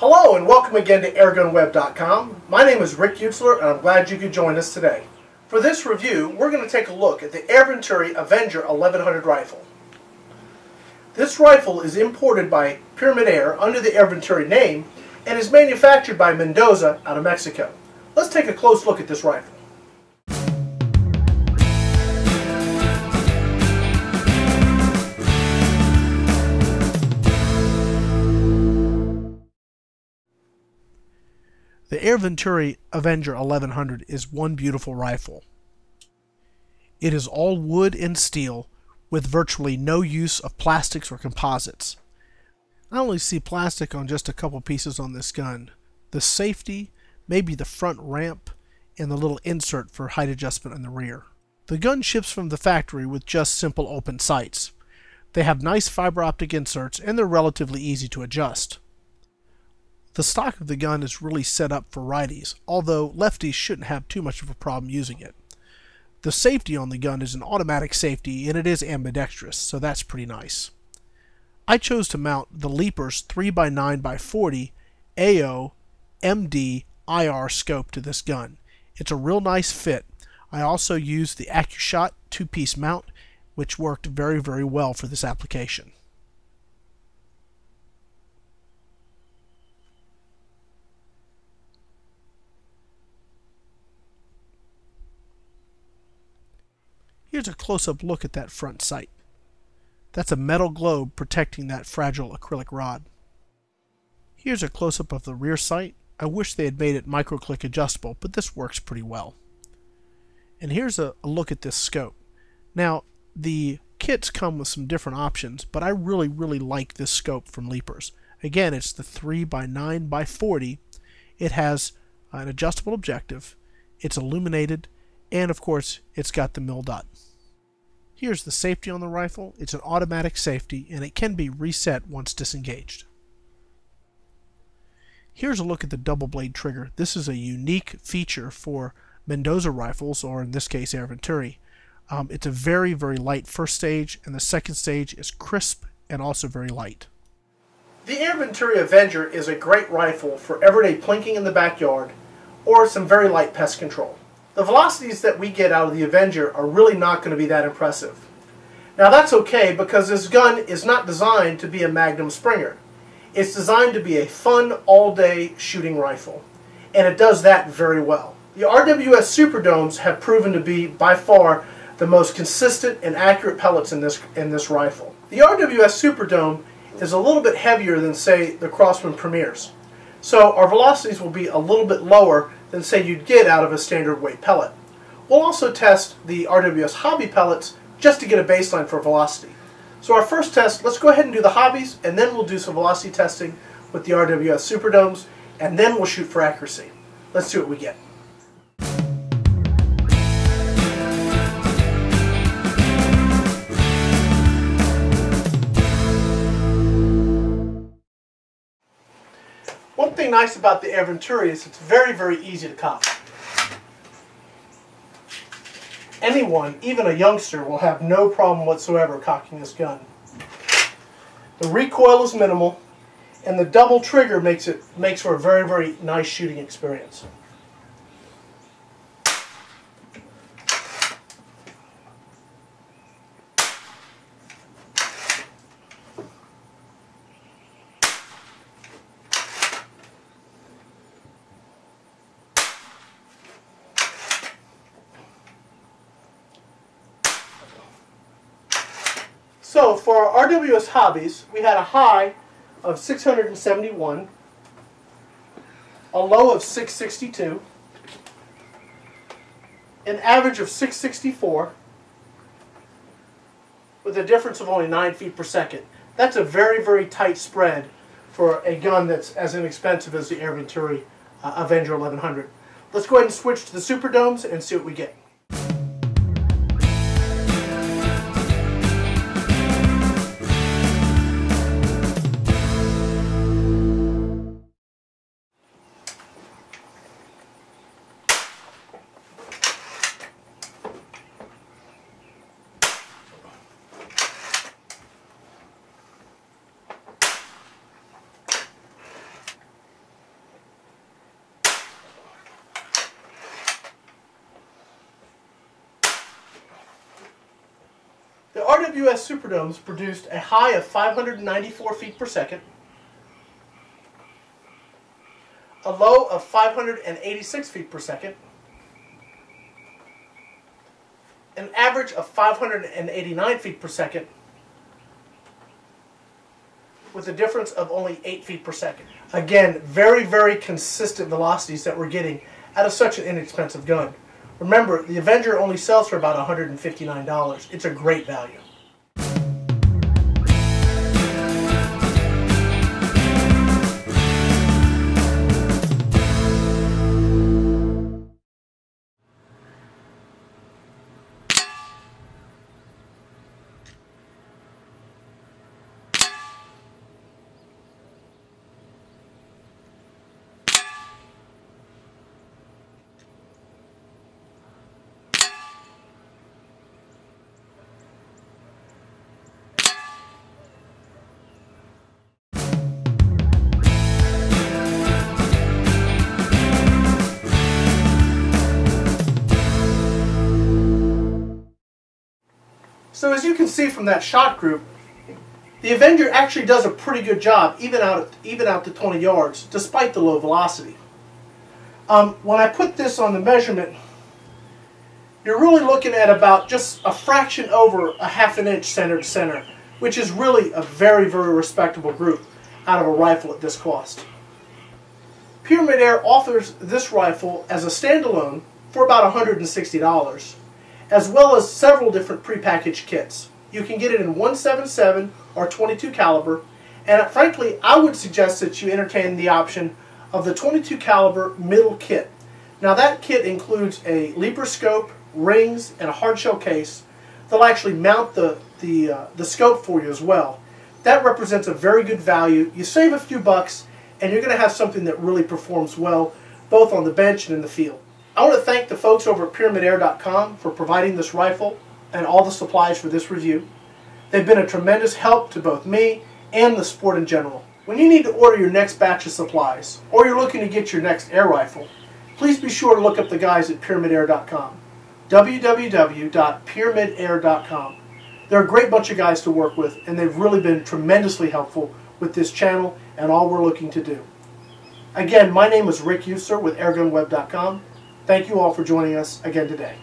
Hello and welcome again to airgunweb.com. My name is Rick Utzler and I'm glad you could join us today. For this review, we're going to take a look at the Air Venturi Avenger 1100 rifle. This rifle is imported by PyramydAir under the Air Venturi name and is manufactured by Mendoza out of Mexico. Let's take a close look at this rifle. The Air Venturi Avenger 1100 is one beautiful rifle. It is all wood and steel with virtually no use of plastics or composites. I only see plastic on just a couple pieces on this gun. The safety, maybe the front ramp, and the little insert for height adjustment in the rear. The gun ships from the factory with just simple open sights. They have nice fiber optic inserts and they're relatively easy to adjust. The stock of the gun is really set up for righties, although lefties shouldn't have too much of a problem using it. The safety on the gun is an automatic safety and it is ambidextrous, so that's pretty nice. I chose to mount the Leapers 3x9x40 AO MD IR scope to this gun. It's a real nice fit. I also used the AccuShot 2-piece mount, which worked very well for this application. Here's a close-up look at that front sight. That's a metal globe protecting that fragile acrylic rod. Here's a close-up of the rear sight. I wish they had made it micro-click adjustable, but this works pretty well. And here's a look at this scope. Now, the kits come with some different options, but I really like this scope from Leapers. Again, it's the 3x9x40. It has an adjustable objective, it's illuminated, and of course, it's got the mil dot. Here's the safety on the rifle. It's an automatic safety, and it can be reset once disengaged. Here's a look at the double blade trigger. This is a unique feature for Mendoza rifles, or in this case Air Venturi. It's a very light first stage, and the second stage is crisp and also very light. The Air Venturi Avenger is a great rifle for everyday plinking in the backyard or some very light pest control. The velocities that we get out of the Avenger are really not going to be that impressive. Now that's okay because this gun is not designed to be a Magnum Springer. It's designed to be a fun all-day shooting rifle, and it does that very well. The RWS Superdomes have proven to be by far the most consistent and accurate pellets in this rifle. The RWS Superdome is a little bit heavier than, say, the Crosman Premiers, so our velocities will be a little bit lower than, say, you'd get out of a standard weight pellet. We'll also test the RWS Hobby pellets just to get a baseline for velocity. So our first test, let's go ahead and do the hobbies, and then we'll do some velocity testing with the RWS Superdomes, and then we'll shoot for accuracy. Let's see what we get. One thing nice about the Air Venturi is it's very easy to cock. Anyone, even a youngster, will have no problem whatsoever cocking this gun. The recoil is minimal, and the double trigger makes for a very nice shooting experience. So for our RWS hobbies, we had a high of 671, a low of 662, an average of 664, with a difference of only 9 feet per second. That's a very tight spread for a gun that's as inexpensive as the Air Venturi Avenger 1100. Let's go ahead and switch to the Superdomes and see what we get. The RWS Superdomes produced a high of 594 feet per second, a low of 586 feet per second, an average of 589 feet per second, with a difference of only 8 feet per second. Again, very, very consistent velocities that we're getting out of such an inexpensive gun. Remember, the Avenger only sells for about $159. It's a great value. So as you can see from that shot group, the Avenger actually does a pretty good job even out to 20 yards, despite the low velocity. When I put this on the measurement, you're really looking at about just a fraction over a ½ an inch center to center, which is really a very, very respectable group out of a rifle at this cost. PyramydAir offers this rifle as a standalone for about $160. As well as several different prepackaged kits. You can get it in 177 or 22 caliber, and frankly, I would suggest that you entertain the option of the 22 caliber middle kit. Now that kit includes a leaper scope, rings, and a hard shell case. They'll actually mount the scope for you as well. That represents a very good value. You save a few bucks, and you're going to have something that really performs well, both on the bench and in the field. I want to thank the folks over at PyramydAir.com for providing this rifle and all the supplies for this review. They've been a tremendous help to both me and the sport in general. When you need to order your next batch of supplies, or you're looking to get your next air rifle, please be sure to look up the guys at PyramydAir.com. www.PyramydAir.com. They're a great bunch of guys to work with, and they've really been tremendously helpful with this channel and all we're looking to do. Again, my name is Rick User with AirgunWeb.com. Thank you all for joining us again today.